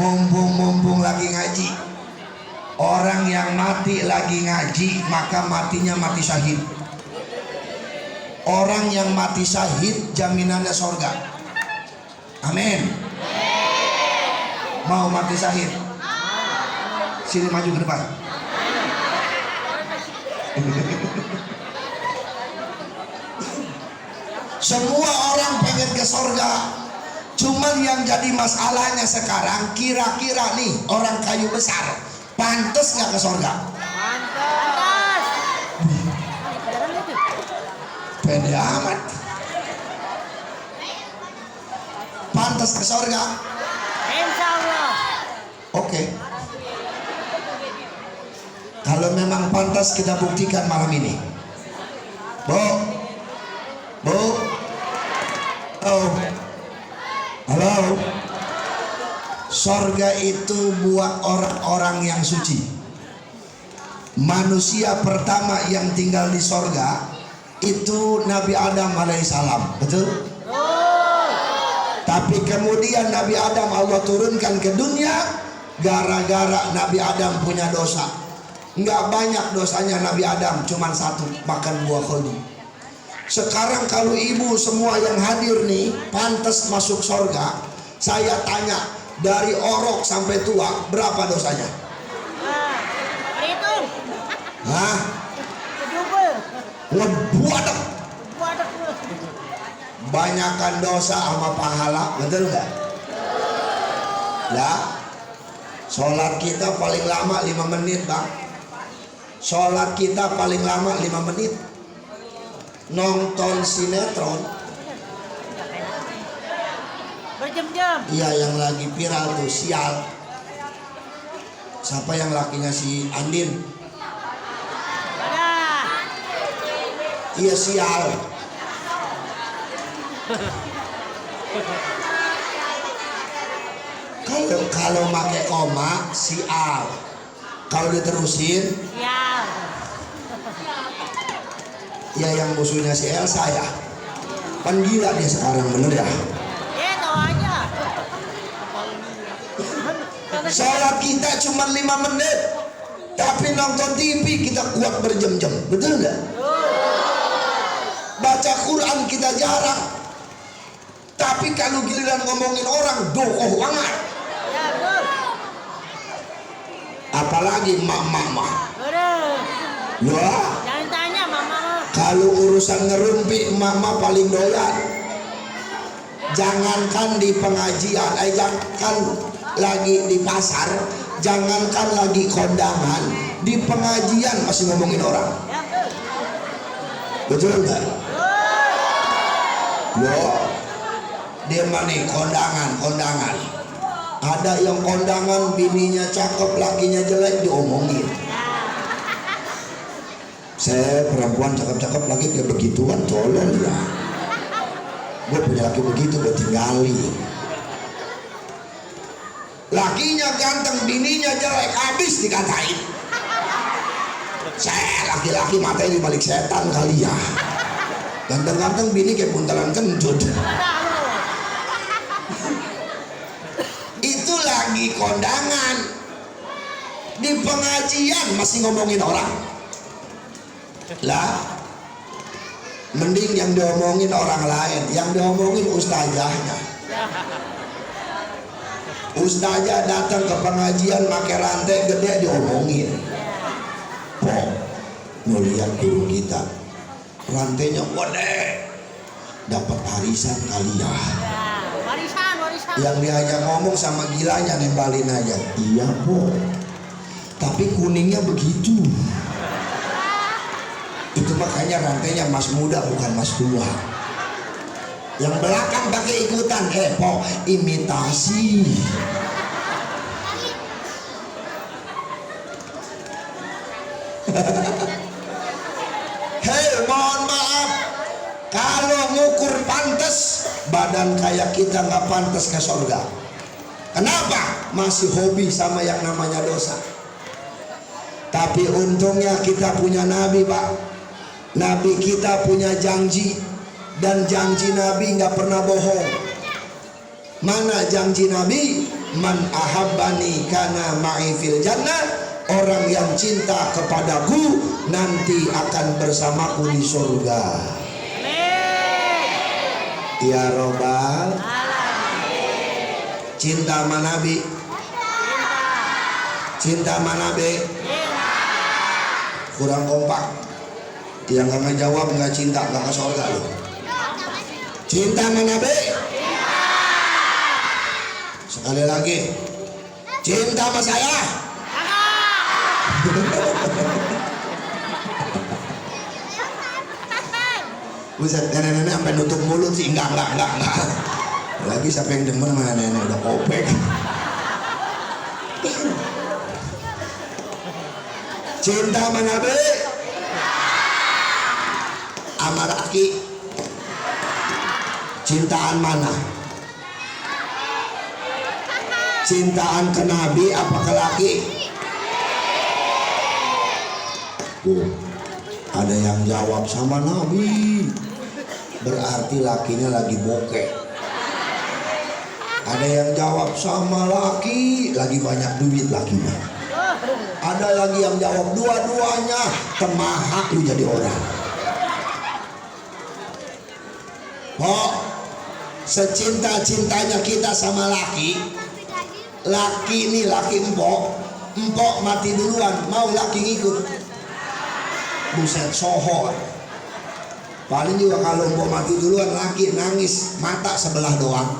Mumpung lagi ngaji, orang yang mati lagi ngaji maka matinya mati syahid. Orang yang mati syahid jaminannya sorga. Amin. Mau mati syahid? Sini maju ke depan. Semua orang pengen ke sorga. Cuman yang jadi masalahnya sekarang, kira-kira nih orang kayu besar pantas nggak ke sorga? Pantas. Pede amat. Pantas ke sorga? Insya Allah. Oke. Kalau memang pantas, kita buktikan malam ini. Bu. Oh. Halo. Sorga itu buat orang-orang yang suci. Manusia pertama yang tinggal di sorga itu Nabi Adam alaihissalam, betul? Tapi kemudian Nabi Adam Allah turunkan ke dunia gara-gara Nabi Adam punya dosa. Nggak banyak dosanya Nabi Adam, cuman satu, makan buah khuldi. Sekarang kalau ibu semua yang hadir nih pantas masuk sorga, saya tanya dari orok sampai tua berapa dosanya? Hitung. Hah? Ngebuadek. Banyakan dosa sama pahala, betul nggak? Lah, sholat kita paling lama 5 menit bang. Sholat kita paling lama 5 menit. Nonton sinetron berjam-jam. iya yang lagi viral tuh, sial. Siapa yang lakinya si Andin? Ada. Iya sial. Kalau pakai koma sial. Kalau diterusin Ya. ya yang musuhnya si Elsa ya. Kan gila dia sekarang, bener ya. Tahu aja. Sholat kita cuma 5 menit, tapi nonton TV kita kuat berjam-jam, betul nggak? Baca Quran kita jarang, tapi kalau giliran ngomongin orang dokoh banget. Ya betul. Apalagi mama. Betul. Ya, Jangan tanya mama. kalau urusan ngerumpi mama paling doyan. Jangankan di pengajian, jangankan lagi di pasar, jangankan lagi kondangan, di pengajian masih ngomongin orang. Ya betul. Betul nggak? Loh, dia mana kondangan. Ada yang kondangan bininya cakep, lakinya jelek diomongin. Saya perempuan cakep-cakep lagi kayak begituan, tolong ya. Gue punya laki begitu, gue tinggalin. Lakinya ganteng, bininya jelek, habis dikatain. Saya laki-laki matanya di balik setan kali ya. Ganteng-ganteng bini kayak buntalan kencut. Itu lagi kondangan. Di pengajian masih ngomongin orang. Lah, mending yang diomongin orang lain, yang diomongin ustazahnya. Ustazah datang ke pengajian pakai rantai gede diomongin. Pok, ngeliat guru kita, rantainya gede, dapat arisan kali ya. Warisan. Yang diajak ngomong sama gilanya nembalin aja. Iya po, tapi kuningnya begitu. Itu makanya rantainya mas muda bukan mas tua. Yang belakang pakai ikutan, po, imitasi. Hei, mohon maaf, kalau ngukur pantas, badan kayak kita nggak pantas ke surga. Kenapa? Masih hobi sama yang namanya dosa. Tapi untungnya kita punya Nabi, Pak. Nabi kita punya janji, dan janji Nabi nggak pernah bohong. Mana janji Nabi? Man ahabbani kana ma'i fil jannah. Orang yang cinta kepadaku nanti akan bersamaku di surga. Ya Robbal. Cinta sama Nabi. Cinta sama Nabi. Kurang kompak. Yang nggak ngejawab nggak cinta, nggak ke surga loh. Cinta sama Nabi. Sekali lagi. Cinta sama saya. Buset, nenek-nenek sampai nutup mulut sih. Enggak. Lagi siapa yang demen sama nenek udah kopek. Cinta sama Nabi. Sama laki. Cintaan mana? Cintaan ke Nabi apa ke laki? Ada yang jawab sama Nabi, berarti lakinya lagi bokeh. Ada yang jawab sama laki, lagi banyak duit lakinya. Ada lagi yang jawab dua-duanya, temahak lu jadi orang. Kok secinta-cintanya kita sama laki ini laki empok mati duluan, mau laki ngikut. Buset, sohor. Paling juga kalau empok mati duluan, laki nangis mata sebelah doang.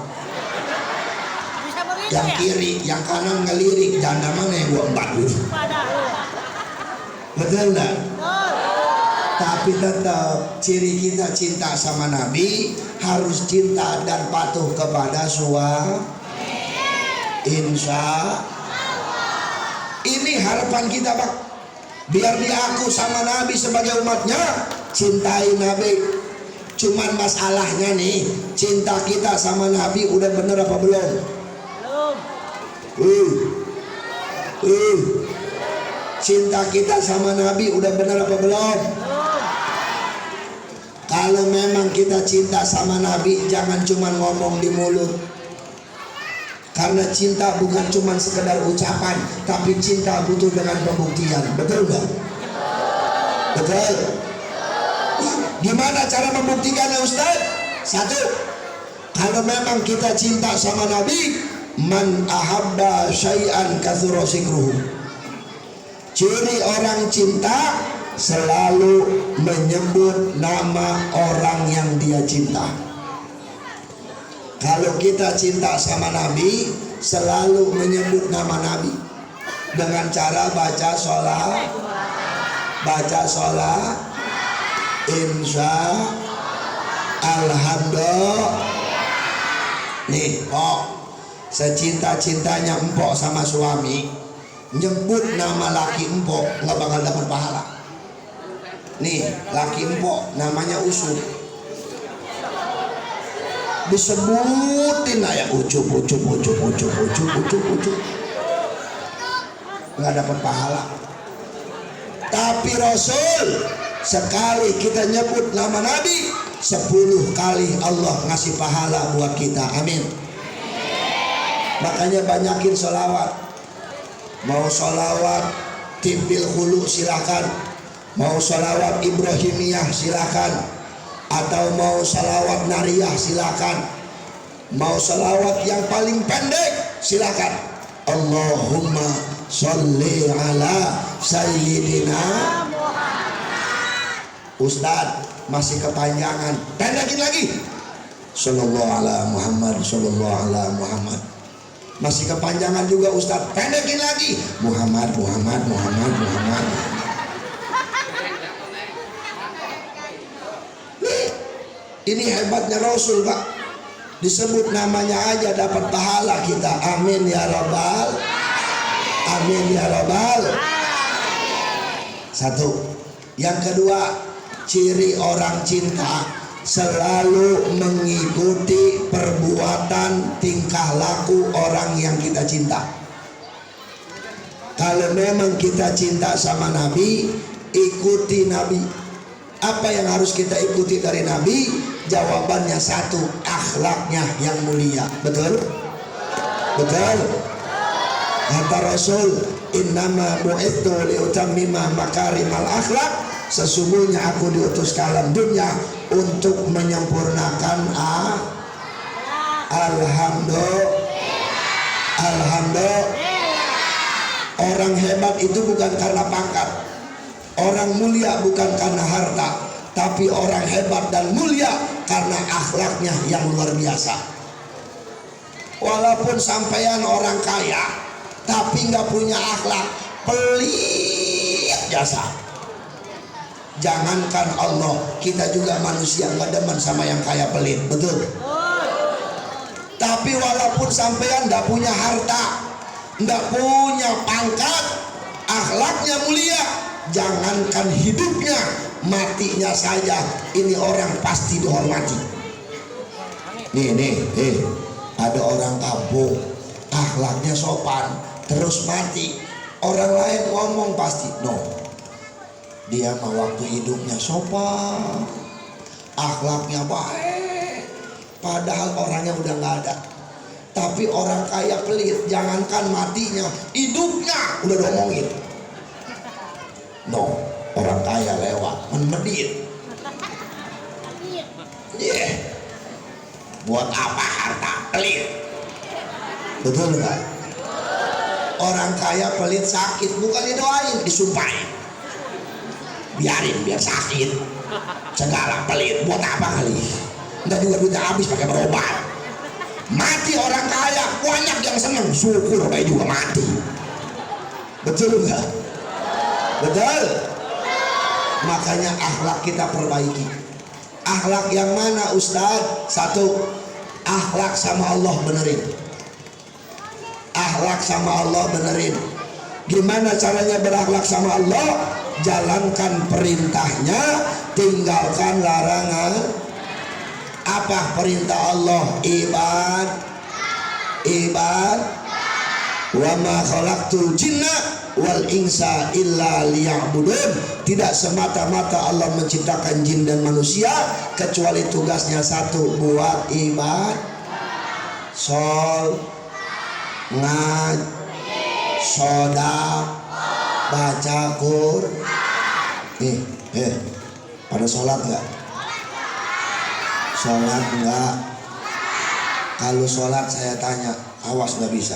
Yang kiri, yang kanan ngelirik, janda mana yang gua empat dulu. Betul enggak? Tapi tetap ciri kita cinta sama Nabi harus cinta dan patuh kepada suami. Insya ini harapan kita, Pak. Biar diaku sama Nabi sebagai umatnya, cintai Nabi. Cuman masalahnya nih, cinta kita sama Nabi udah bener apa belum? Cinta kita sama Nabi udah bener apa belum? Kalau memang kita cinta sama Nabi, jangan cuman ngomong di mulut. Karena cinta bukan cuma sekedar ucapan, tapi cinta butuh dengan pembuktian. Betul nggak? Betul. Gimana cara membuktikannya, Ustaz? Satu, kalau memang kita cinta sama Nabi, man ahabba syai'an kathura zikruhu. Ciri orang cinta selalu menyebut nama orang yang dia cinta. Kalau kita cinta sama Nabi, selalu menyebut nama Nabi dengan cara baca sholat, insya, alhamdulillah. Nih, secinta-cintanya empok sama suami, nyebut nama laki empok nggak bakal dapat pahala. Nih, laki empok namanya Usut, disebutin aja ucup nggak dapat pahala. Tapi Rasul sekali kita nyebut nama Nabi 10 kali Allah ngasih pahala buat kita. Amin. Makanya banyakin sholawat. Mau sholawat Tibil Hulu silakan, mau sholawat Ibrahimiyah silakan, atau mau salawat nariyah silakan, mau salawat yang paling pendek silakan. Allahumma sholli ala sayyidina. Ustaz masih kepanjangan, pendekin lagi. Sallallahu ala Muhammad, sallallahu ala Muhammad. Masih kepanjangan juga Ustaz, pendekin lagi. Muhammad. Ini hebatnya Rasul, Pak. Disebut namanya aja dapat pahala kita. Amin ya Rabbal. Amin ya Rabbal. Satu. Yang kedua, ciri orang cinta selalu mengikuti perbuatan tingkah laku orang yang kita cinta. Kalau memang kita cinta sama Nabi, ikuti Nabi. Apa yang harus kita ikuti dari Nabi? Jawabannya satu, akhlaknya yang mulia. Betul? Betul? Kata Rasul, innama bu'ithu liutammima makarimal akhlak, sesungguhnya aku diutus ke alam dunia untuk menyempurnakan Alhamdulillah. Orang hebat itu bukan karena pangkat, orang mulia bukan karena harta, tapi orang hebat dan mulia karena akhlaknya yang luar biasa. Walaupun sampean orang kaya tapi nggak punya akhlak, pelit jasa. Jangankan Allah, kita juga manusia nggak demen sama yang kaya pelit, betul? Tapi walaupun sampean nggak punya harta, nggak punya pangkat, akhlaknya mulia, jangankan hidupnya, matinya saja ini orang pasti dihormati. Nih, ada orang kampung akhlaknya sopan, terus mati, orang lain ngomong pasti, no, dia mah waktu hidupnya sopan, akhlaknya baik, padahal orangnya udah nggak ada. Tapi orang kaya pelit, jangankan matinya, hidupnya udah diomongin. No, orang kaya lewat menmedit. Buat apa harta pelit? Betul nggak? Orang kaya pelit sakit, bukan didoain, disumpahin. Biarin biar sakit. Segala pelit, buat apa kali? Nggak juga duitnya habis pakai berobat. Mati orang kaya, banyak yang senang, syukur baik juga mati. Betul nggak? Betul. Makanya akhlak kita perbaiki. Akhlak yang mana Ustadz? Satu, akhlak sama Allah benerin. Akhlak sama Allah benerin. Gimana caranya berakhlak sama Allah? Jalankan perintahnya, tinggalkan larangan. Apa perintah Allah? Ibad wa ma khalaqtul jinna wal insa illa liya'budun. Tidak semata-mata Allah menciptakan jin dan manusia kecuali tugasnya satu, buat ibad, sodak, baca Quran. Pada sholat nggak? Sholat enggak? Kalau sholat saya tanya, awas nggak bisa.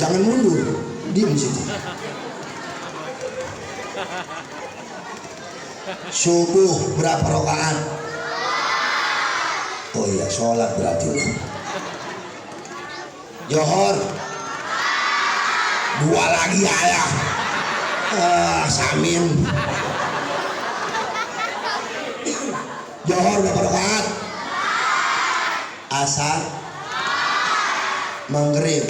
Jangan mundur, diam situ. Subuh berapa rakaat? Oh iya, sholat berarti. Johor 2 lagi ayah. Samin. Johor berapa rakaat? Asar, Maghrib,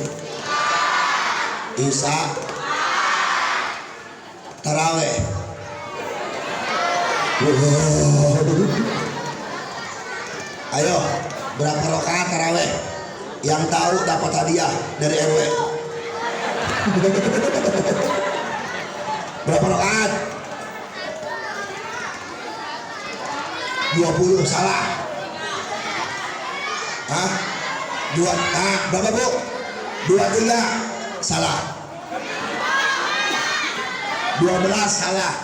Isya, Taraweh. Ayo, berapa rakaat taraweh? Yang tahu dapat hadiah dari RW. Berapa rakaat? 20. Salah. Hah? Berapa bu? 23. Salah. 12. Salah.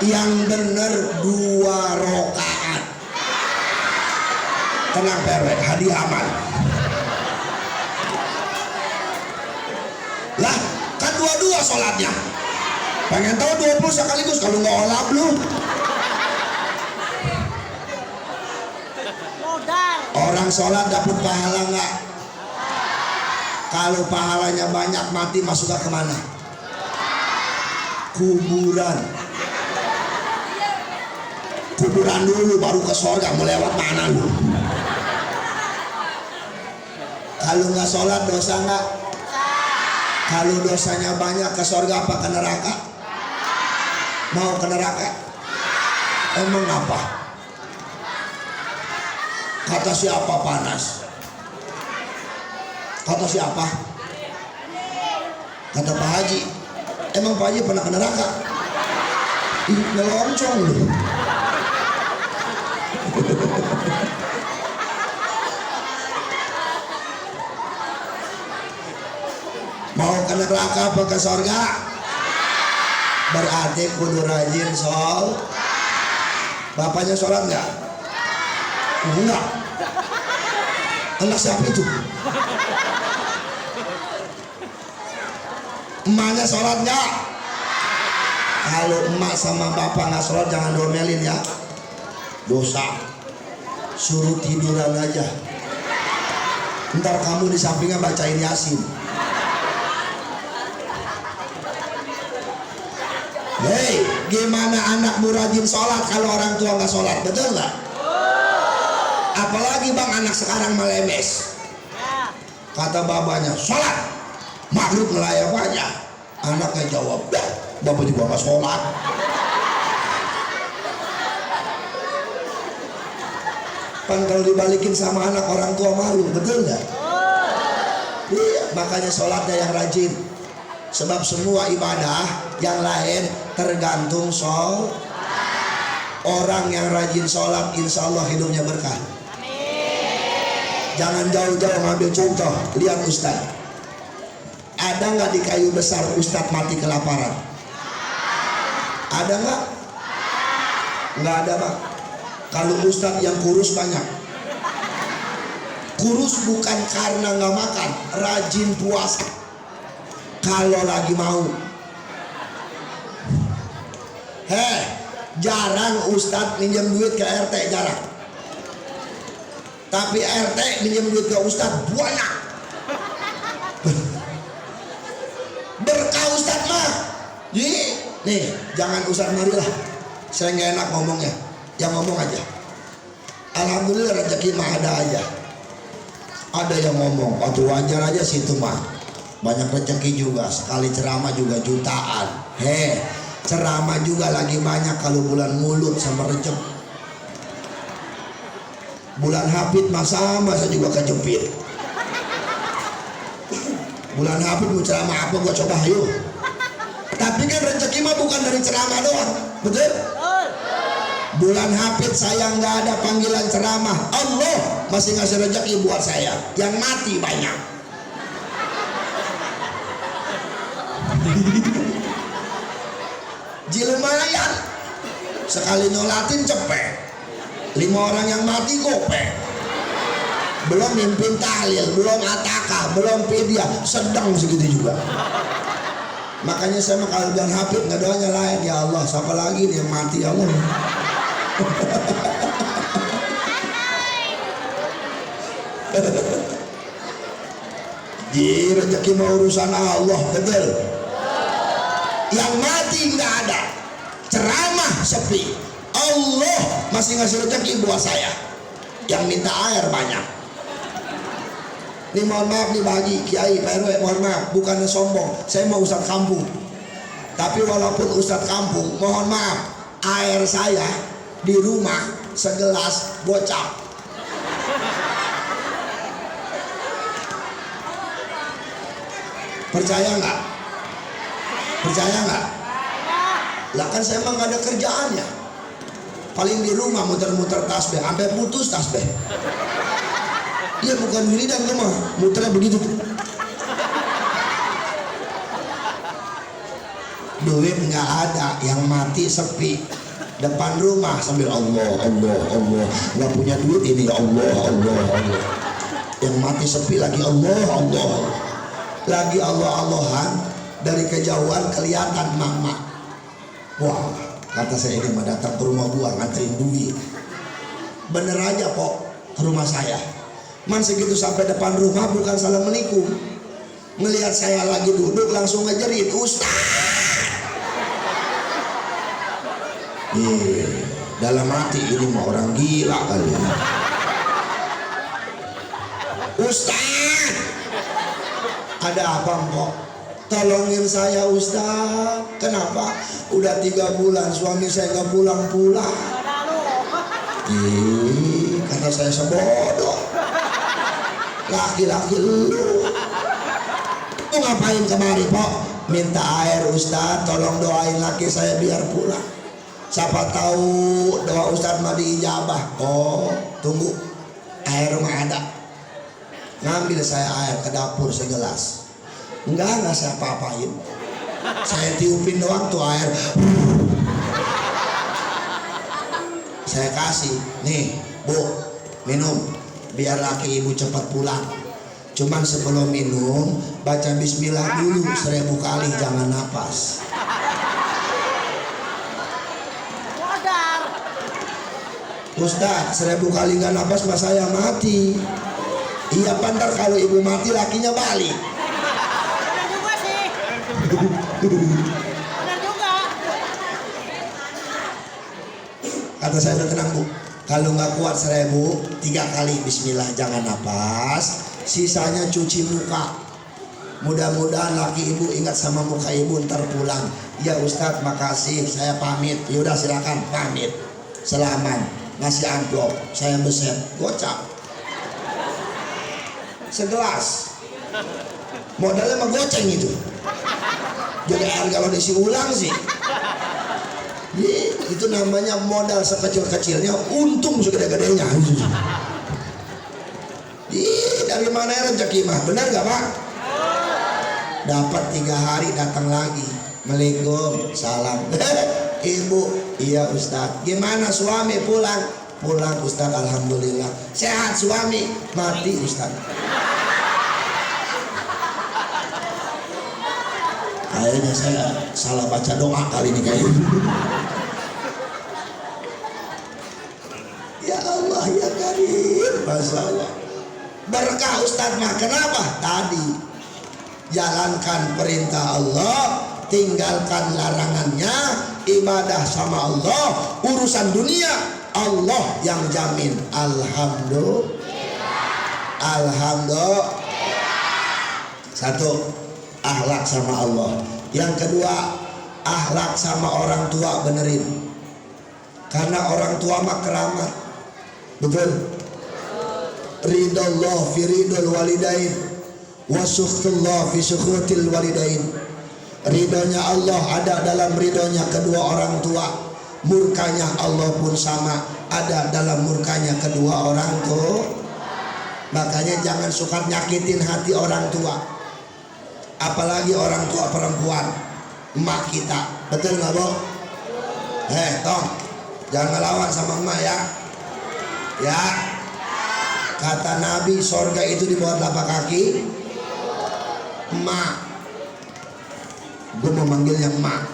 Yang benar 2 rakaat. Tenang PRW, hadiah aman. Lah, kan 22 sholatnya. Pengen tahu 20 sekaligus, kalau nggak olah belum. Orang sholat dapat pahala nggak? Kalau pahalanya banyak, mati masuknya kemana? Kuburan. Kuburan dulu baru ke surga, mau lewat mana lu? Kalau nggak sholat dosa nggak? Kalau dosanya banyak, ke surga apa ke neraka? Mau ke neraka? Emang apa? Kata siapa panas? Kata siapa? Kata Pak Haji. Emang Pak Haji pernah ke neraka? Ih, ngeloncong lu. neraka apa ke sorga? Berarti kudu rajin Bapaknya sholat nggak? Enggak. Anak siapa itu? Emaknya sholat nggak? Kalau emak sama bapak nggak sholat jangan domelin ya, dosa. Suruh tiduran aja. Ntar kamu di sampingnya bacain Yasin. Hei, gimana anakmu rajin sholat kalau orang tua nggak sholat? Betul nggak? Apalagi bang anak sekarang melemes. Kata babanya sholat, maghrib melayap aja. Anaknya jawab, bapak juga nggak sholat. Pan kalau dibalikin sama anak orang tua malu, betul nggak? Iya, makanya sholatnya yang rajin. Sebab semua ibadah yang lain tergantung orang yang rajin sholat, insya Allah hidupnya berkah. Jangan jauh-jauh ngambil contoh. Lihat Ustaz, ada nggak di kayu besar Ustaz mati kelaparan? Ada nggak? Nggak ada bang. Kalau Ustaz yang kurus banyak. Kurus bukan karena nggak makan, rajin puasa. Kalau lagi mau. Jarang Ustaz minjem duit ke RT, jarang. Tapi RT minjem duit ke Ustaz banyak. Berkah Ustaz mah. Nih, jangan Ustaz marilah. Saya nggak enak ngomongnya. Yang ngomong aja. Alhamdulillah rezeki mah ada aja. Ada yang ngomong, waktu wajar aja situ mah. Banyak rezeki juga, sekali ceramah juga jutaan. Ceramah juga lagi banyak kalau bulan mulut sama Rejab. Bulan Hafid mah sama, saya juga kejepit. Bulan Hafid mau ceramah apa gua coba ayo. Tapi kan rezeki mah bukan dari ceramah doang, betul? Bulan Hafid saya nggak ada panggilan ceramah, Allah masih ngasih rezeki buat saya. Yang mati banyak. Lumayan. Sekali nyolatin cepet. 5 orang yang mati gope. Belum mimpin tahlil, belum atakah, belum fidyah, sedang segitu juga. Makanya saya mah kalau bulan Hafid nggak doanya lain, ya Allah siapa lagi nih yang mati ya Allah. Rezeki mau urusan Allah, betul. Yang mati nggak ada, ceramah sepi, Allah masih ngasih rezeki buat saya. Yang minta air banyak. Ini mohon maaf nih bagi Kiai, Pak RW, mohon maaf, bukannya sombong, saya mau ustadz kampung. Tapi walaupun ustadz kampung, mohon maaf, air saya di rumah segelas bocah. Percaya nggak? Percaya nggak? Lah kan saya emang gak ada kerjaannya. Paling di rumah muter-muter tasbih, sampai putus tasbih. Dia bukan wiridan tuh mah, muternya begitu tuh. Duit nggak ada, yang mati sepi. Depan rumah sambil Allah, Allah, Allah. Nggak punya duit ini Allah, Allah, Allah. Yang mati sepi lagi Allah, Allah. Lagi Allah-Allahan, dari kejauhan kelihatan mama. Wah, kata saya ini mah datang ke rumah gua nganterin duit. Bener aja kok ke rumah saya. Man segitu sampai depan rumah bukan assalamualaikum. Ngelihat saya lagi duduk langsung ngejerit, Ustaz. Dalam hati ini mah orang gila kali. Ustaz, ada apa kok? Tolongin saya Ustaz. Kenapa? Udah 3 bulan suami saya gak pulang-pulang. Kata saya sebodoh. Laki-laki lu ngapain kemari Pok? Minta air Ustaz, tolong doain laki saya biar pulang. Siapa tahu doa Ustaz mah diijabah. Oh, tunggu, air mah ada. Ngambil saya air ke dapur segelas. Enggak saya apa-apain. Saya tiupin doang tuh air. Saya kasih, nih Bu, minum biar laki ibu cepat pulang. Cuman sebelum minum baca bismillah dulu 1000 kali, jangan napas. Modal. Ustaz, 1000 kali nggak napas mas saya mati. Iya pandar, kalau ibu mati lakinya balik. Benar juga sih. Benar juga. Kata saya udah tenang Bu, kalau nggak kuat 1000, 3 kali bismillah jangan napas, sisanya cuci muka. Mudah-mudahan laki ibu ingat sama muka ibu ntar pulang. Ya Ustadz makasih, saya pamit. Yaudah silakan pamit. Selamat. Ngasih amplop, saya beset, gocap. Segelas. Modalnya mah goceng itu. Jadi air kalau diisi ulang sih. Itu namanya modal sekecil-kecilnya, untung segede-gedenya. Dari mana rezeki mah, benar gak Pak? Dapat 3 hari datang lagi. Assalamualaikum, salam. Ibu, iya Ustadz. Gimana suami pulang? Pulang Ustadz, alhamdulillah. Sehat suami, mati Ustadz. Kayaknya saya salah baca doa kali ini kayaknya. Ya Allah ya Karim, Masya Allah. Berkah Ustadz mah, kenapa? Tadi jalankan perintah Allah, tinggalkan larangannya, ibadah sama Allah, urusan dunia Allah yang jamin. Alhamdulillah. Alhamdulillah. Satu, akhlak sama Allah. Yang kedua, akhlak sama orang tua benerin. Karena orang tua mah keramat. Betul? Ridallah fi ridal walidain wa sukhtullah fi sukhtil walidain. Ridhonya Allah ada dalam ridhonya kedua orang tua. Murkanya Allah pun sama, ada dalam murkanya kedua orang tua. Makanya jangan suka nyakitin hati orang tua. Apalagi orang tua perempuan, emak kita. Betul nggak Bu? Tong, jangan ngelawan sama emak ya. Ya. Kata Nabi, sorga itu di bawah telapak kaki emak. Gue mau manggilnya emak.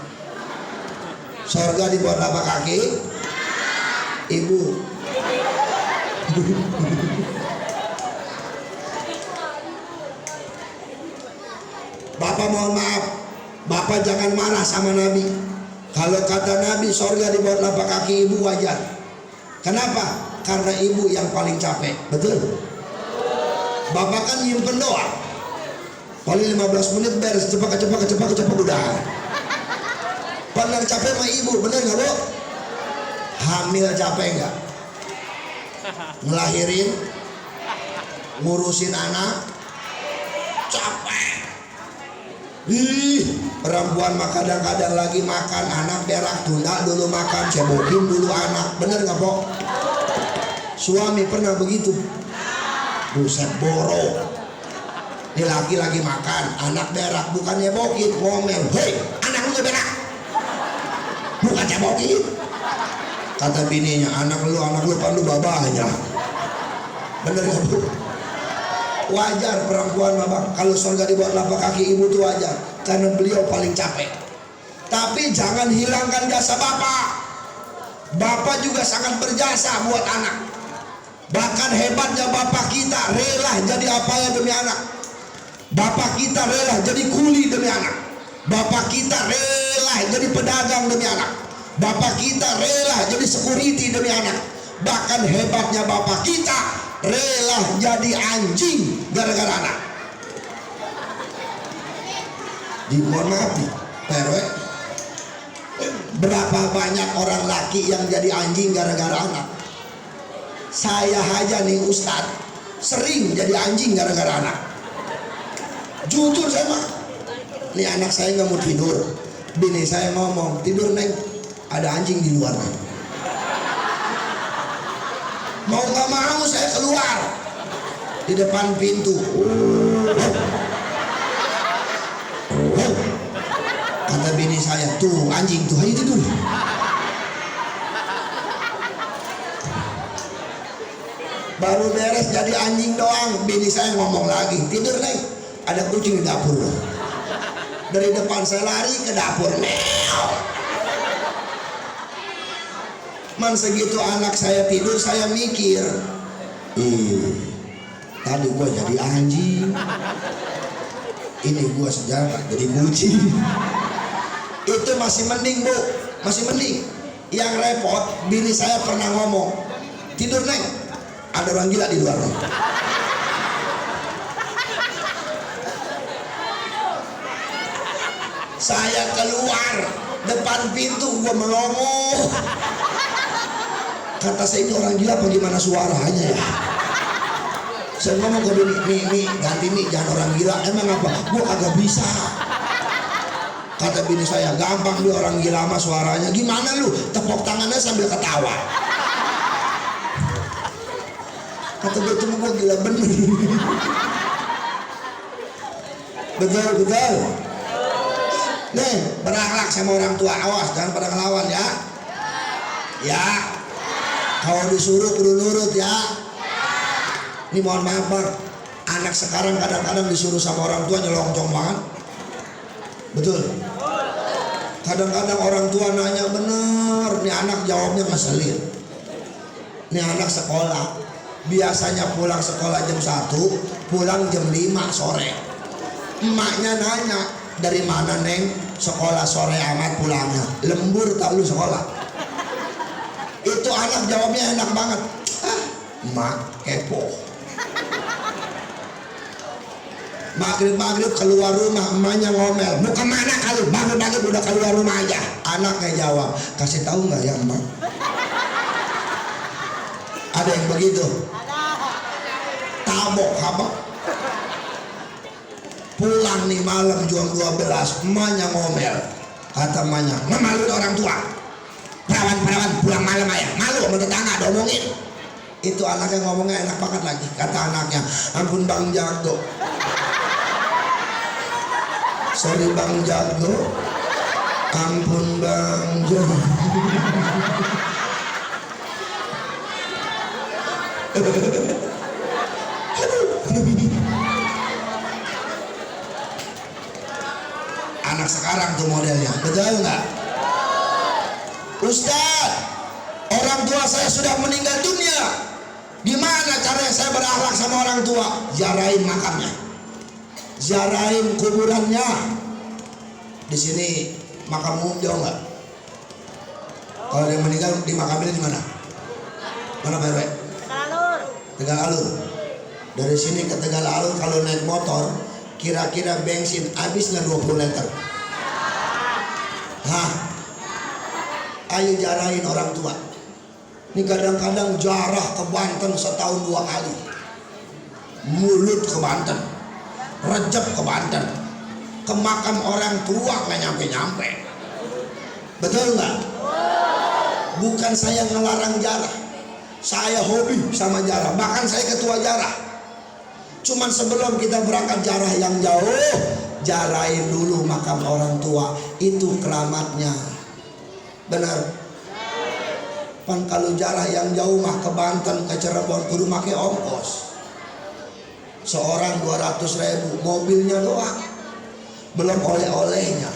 Sorga di bawah telapak kaki ibu. Bapak mohon maaf, Bapak jangan marah sama Nabi. Kalau kata Nabi sorga di bawah telapak kaki ibu wajar. Kenapa? Karena ibu yang paling capek. Betul? Bapak kan nyimpen doang. Paling 15 menit beres, cepat udah. Paling capek sama ibu, bener nggak Bu? Hamil capek nggak? Ngelahirin, ngurusin anak, capek. Perempuan mah kadang-kadang lagi makan anak berak, tunda dulu makan, cebokin dulu anak, bener nggak Po? Suami pernah begitu? Buset boro. Ini laki lagi makan, anak berak, bukan nyebokin, ngomel, hei anak lu berak, bukan cebokin. Kata bininya, anak lu pan lu babanya. Bener gak Bu? Wajar perempuan Bapak kalau surga di bawah telapak kaki ibu itu wajar, karena beliau paling capek. Tapi jangan hilangkan jasa Bapak. Bapak juga sangat berjasa buat anak. Bahkan hebatnya Bapak kita rela jadi apa ya demi anak. Bapak kita rela jadi kuli demi anak. Bapak kita rela jadi pedagang demi anak. Bapak kita rela jadi security demi anak. Bahkan hebatnya Bapak kita rela jadi anjing gara-gara anak. Mohon maaf nih, PRW, berapa banyak orang laki yang jadi anjing gara-gara anak? Saya aja nih Ustadz sering jadi anjing gara-gara anak. Jujur saya mah, nih anak saya nggak mau tidur, bini saya ngomong, tidur Neng, ada anjing di luar. Mau nggak mau saya keluar di depan pintu. tuh anjing tuh, ayo tidur. Baru beres jadi anjing doang, bini saya ngomong lagi, tidur Neng, ada kucing di dapur loh. Dari depan saya lari ke dapur, meow. Man segitu anak saya tidur, saya mikir, tadi gua jadi anjing, ini gua sejarah jadi kucing. Itu masih mending Bu, masih mending. Yang repot, bini saya pernah ngomong, tidur Neng, ada orang gila di luar. Saya keluar depan pintu, gua melongo. Kata saya, ini orang gila apa gimana suaranya ya? Saya ngomong ke bini, nih ganti nih, jangan orang gila. Emang apa? Gua kagak bisa. Kata bini saya, gampang dia orang gila mah suaranya. Gimana lu? Tepuk tangannya sambil ketawa. Kata gue, cuma gue gila bener. Betul. Nih, berakhlak sama orang tua. Awas, jangan pada ngelawan ya. Ya. Kalau disuruh kudu nurut ya. Ini mohon maaf Bang, anak sekarang kadang-kadang disuruh sama orang tua nyelongcong banget. Betul. Kadang-kadang orang tua nanya bener, nih anak jawabnya ngeselin. Nih anak sekolah, biasanya pulang sekolah jam 1, pulang jam 5 sore. Emaknya nanya, dari mana Neng? Sekolah sore amat pulangnya. Lembur tak lu sekolah? Itu anak jawabnya enak banget. Mak kepo. Maghrib keluar rumah, emaknya ngomel, mau kemana kalau bangun udah keluar rumah aja. Anaknya jawab, kasih tahu nggak ya emak? Ada yang begitu? Tabok habak. Pulang nih malam jam 12, emaknya ngomel. Kata emaknya, malu orang tua. Perawan pulang malam aja, malu sama tetangga domongin. Itu anaknya ngomongnya enak banget lagi. Kata anaknya, ampun Bang Jago, sorry Bang Jago, ampun Bang Jago. Anak sekarang tuh modelnya, betul nggak? Ustaz, orang tua saya sudah meninggal dunia. Gimana caranya saya berakhlak sama orang tua? Ziarahin makamnya, ziarahin kuburannya. Di sini makam umum jauh nggak? Kalau dia meninggal di makamnya di mana? Mana Pak RW? Tegal Alur. Dari sini ke Tegal Alur kalau naik motor, kira-kira bensin habis nggak 20 liter? Hah? Ayo jarahin orang tua. Ini kadang-kadang jarah ke Banten setahun 2 kali. Mulut ke Banten, Rejep ke Banten, ke makam orang tua nggak nyampe-nyampe. Betul nggak? Bukan saya ngelarang jarah, saya hobi sama jarah. Bahkan saya ketua jarah. Cuman sebelum kita berangkat jarah yang jauh, jarahin dulu makam orang tua. Itu keramatnya. Benar. Pan kalau jarah yang jauh mah ke Banten, ke Cirebon, kudu make ongkos. Seorang 200.000, mobilnya doang, belum oleh-olehnya.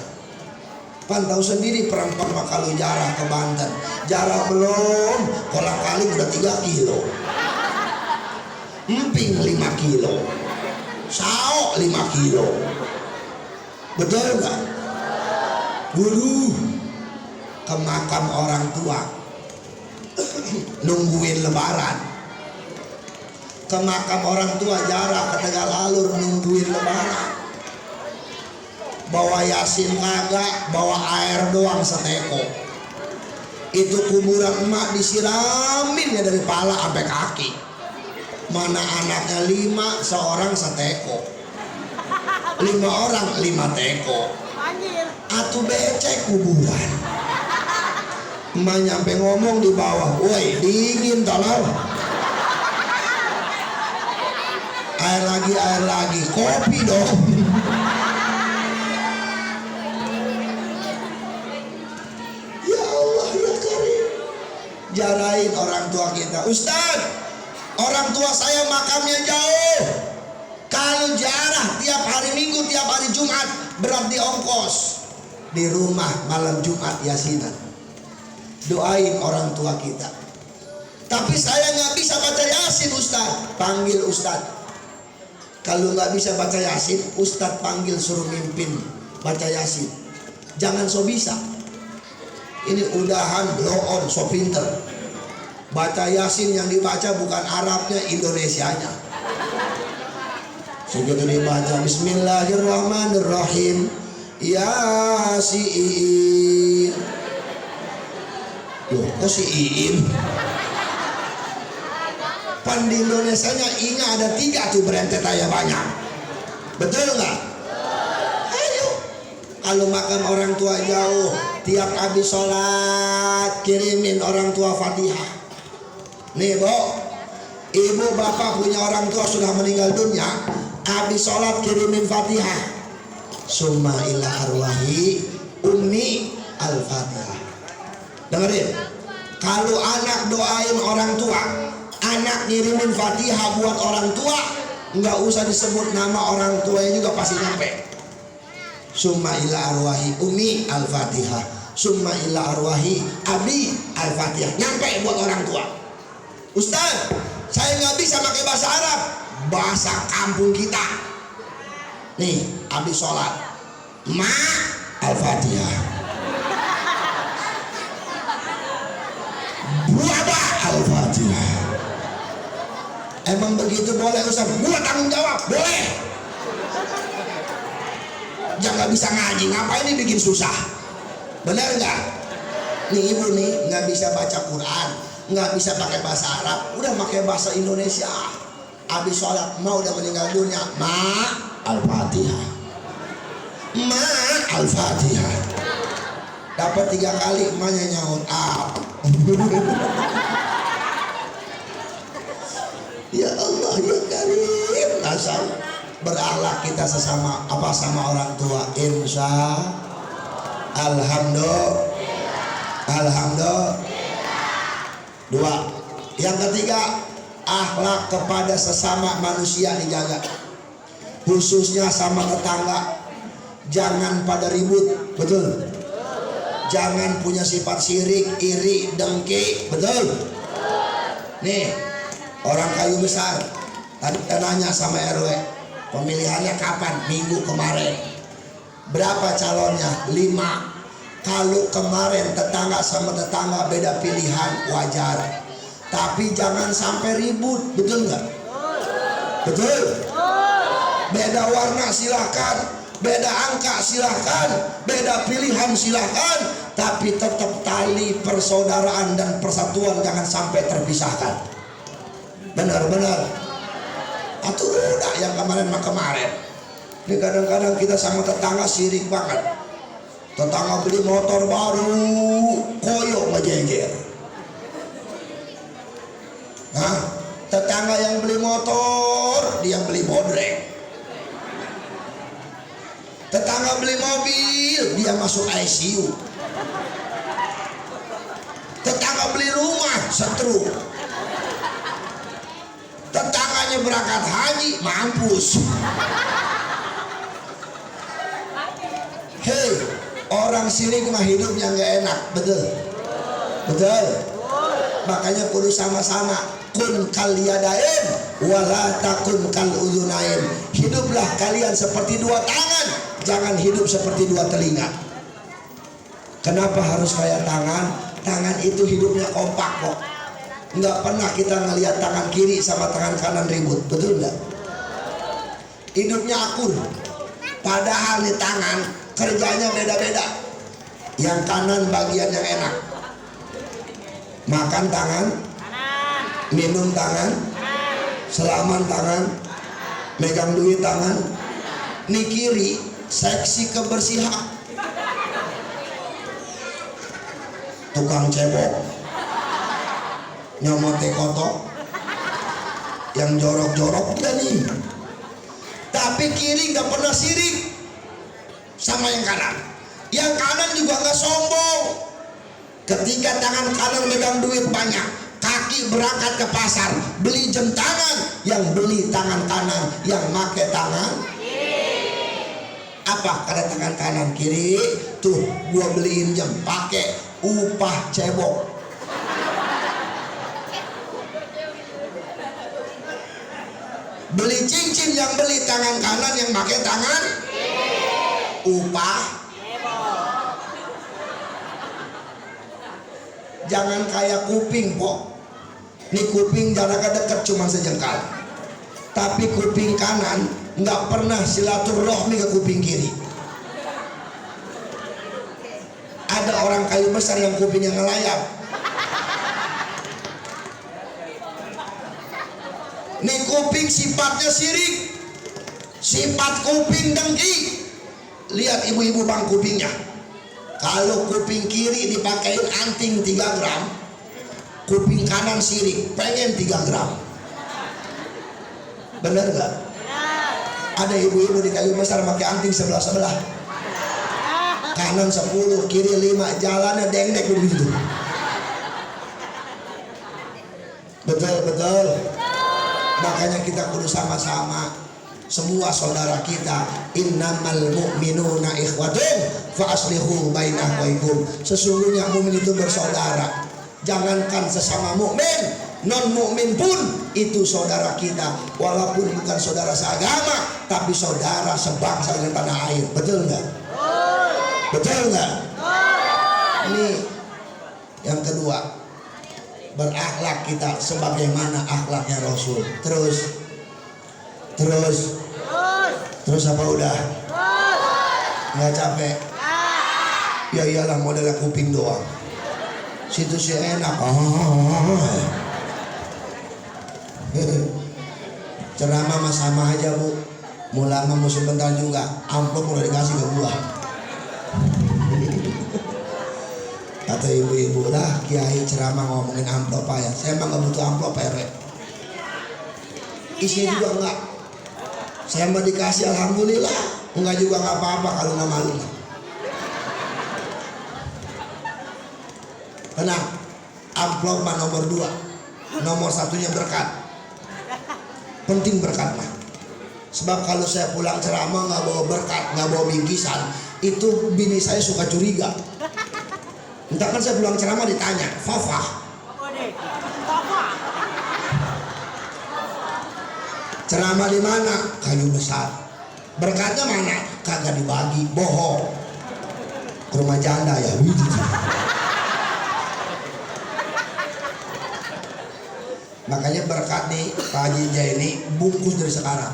Pan tahu sendiri perempuan mah kalau jarah ke Banten, jarah belum, kolang-kali udah 3 kilo, emping 5 kilo, saok 5 kilo. Betul nggak? Guru ke makam orang tua, nungguin lebaran. Ke makam orang tua jarah, ke Tegal Alur nungguin lebaran. Bawa yasin kagak, bawa air doang seteko. Itu kuburan emak disiramin ya dari pala sampai kaki. Mana anaknya 5, seorang seteko. 5 orang 5 teko. Atuh becek kuburan. Emak nyampe ngomong di bawah, woi dingin tolong. Air lagi, kopi dong. berkata, Ustaz, orang tua saya makamnya jauh. Kalau jarah tiap hari Minggu, tiap hari Jumat, berat di ongkos. Di rumah malam Jumat yasinan. Doain orang tua kita. Tapi saya nggak bisa baca yasin, Ustaz. Panggil Ustaz. Kalau nggak bisa baca yasin, Ustaz panggil suruh mimpin baca yasin. Jangan so bisa. Ini udahan blow on, so pinter. Baca yasin yang dibaca bukan Arabnya, Indonesianya. Segitu dibaca Bismillahirrahmanirrahim. Yasin. Loh, kok si Iin? Pan di Indonesianya I-nya ada 3 tuh, berentet aja banyak. Betul nggak? Ayo. Kalau makan orang tua jauh, tiap habis sholat kirimin orang tua Fatihah. Nih Bo, ibu bapak punya orang tua sudah meninggal dunia, habis sholat kirimin Fatihah. Summa ila arwahi ummi al-Fatihah. Dengerin, kalau anak doain orang tua, anak ngirimin Fatihah buat orang tua, nggak usah disebut nama orang tuanya juga pasti nyampe. Summa ila arwahi ummi al-Fatihah, summa ila arwahi abi al-Fatihah, nyampe buat orang tua. Ustaz, saya nggak bisa pakai bahasa Arab, bahasa kampung kita. Nih, habis sholat, ma al-Fatihah, buaba al-Fatihah. Emang begitu boleh Ustaz? Gua tanggung jawab, boleh. Jangan bisa ngaji, ngapain ini bikin susah? Benar nggak? Nih ibu nih nggak bisa baca Quran, nggak bisa pakai bahasa Arab, udah pakai bahasa Indonesia. Habis sholat, ma udah meninggal dunia, ma al-Fatihah, ma al-Fatihah. Dapat 3 kali, emaknya nyaut Ya Allah ya Karim, asal berakhlak kita sesama sama orang tua, insya alhamdulillah. 2. Yang ketiga, akhlak kepada sesama manusia dijaga, khususnya sama tetangga. Jangan pada ribut, betul? Jangan punya sifat sirik, iri, dengki, betul? Nih, orang kayu besar tadi kita nanya sama RW, pemilihannya kapan? Minggu kemarin. Berapa calonnya? 5. Kalau kemarin tetangga sama tetangga beda pilihan, wajar. Tapi jangan sampai ribut, betul nggak? Betul? Beda warna silahkan, beda angka silahkan, beda pilihan silahkan, tapi tetap tali persaudaraan dan persatuan jangan sampai terpisahkan. Benar-benar. Atau udah yang kemarin. Ini kadang-kadang kita sama tetangga sirik banget. Tetangga beli motor baru, koyok ngejejer. Nah, tetangga yang beli motor, dia beli bodrek. Tetangga beli mobil, dia masuk ICU. Tetangga beli rumah, setruk. Tetangganya berangkat haji, mampus. Hei, orang sirik mah hidupnya nggak enak, betul? Betul. Makanya kudu sama-sama. Kun kal yadain wala takun kal uzunain. Hiduplah kalian seperti 2 tangan, jangan hidup seperti 2 telinga. Kenapa harus kayak tangan? Tangan itu hidupnya kompak kok. Nggak pernah kita ngelihat tangan kiri sama tangan kanan ribut, betul nggak? Hidupnya akur. Padahal di tangan kerjanya beda-beda. Yang kanan bagian yang enak, makan tangan, minum tangan, selaman tangan, megang duit tangan. Nih kiri seksi kebersihan, tukang cebok, nyomote kotok, yang jorok-jorok udah nih. Tapi kiri nggak pernah sirik sama yang kanan. Yang kanan juga nggak sombong. Ketika tangan kanan megang duit banyak, kaki laki berangkat ke pasar, beli jam tangan, yang beli tangan kanan, yang make tangan apa? Kada tangan kanan kiri. Tuh gua beliin jam pakai upah cebok. Beli cincin, yang beli tangan kanan, yang pakai tangan upah. Jangan kayak kuping, po. Nih kuping jaraknya dekat cuma sejengkal. Tapi kuping kanan nggak pernah silaturahmi ke kuping kiri. Ada orang kayu besar yang kupingnya ngelayap. Nih kuping sifatnya sirik. Sifat kuping dengki. Lihat ibu-ibu bang kupingnya. Kalau kuping kiri dipakein anting 3 gram, kuping kanan sirik, pengen 3 gram. Bener gak? Ada ibu-ibu di kayu besar pakai anting sebelah-sebelah. Kanan 10, kiri 5, jalannya dengdek begitu. Betul. Makanya kita kudu sama-sama, semua saudara kita. Innamal mu'minuna ikhwatun fa aslihu bainahum. Sesungguhnya mukmin itu bersaudara. Jangankan sesama mukmin, non mukmin pun itu saudara kita. Walaupun bukan saudara seagama, tapi saudara sebangsa dengan tanah air. Betul nggak? Betul nggak? Ini yang kedua, berakhlak kita sebagaimana akhlaknya Rasul. Terus apa udah? Nggak capek? Ya iyalah, modalnya kuping doang. Situ sih enak. Ceramah mah sama aja, Bu. Mau lama mau sebentar juga. Amplop udah dikasih ke gua. Kata ibu-ibu, lah kiai ceramah ngomongin amplop ya. Saya emang gak butuh amplop ya, Rek. Isinya juga enggak. Saya mah dikasih alhamdulillah. Enggak juga nggak apa-apa kalau nggak malu. Tenang, amplop mah nomor 2. Nomor 1-nya berkat. Penting berkat mah. Sebab kalau saya pulang ceramah nggak bawa berkat, nggak bawa bingkisan, itu bini saya suka curiga. Entah kan saya pulang ceramah ditanya, Fafa, ceramah di mana? Kayu besar. Berkatnya mana? Kagak dibagi, bohong. Ke rumah janda ya. Makanya berkat nih Pak Haji Jai ini bungkus dari sekarang.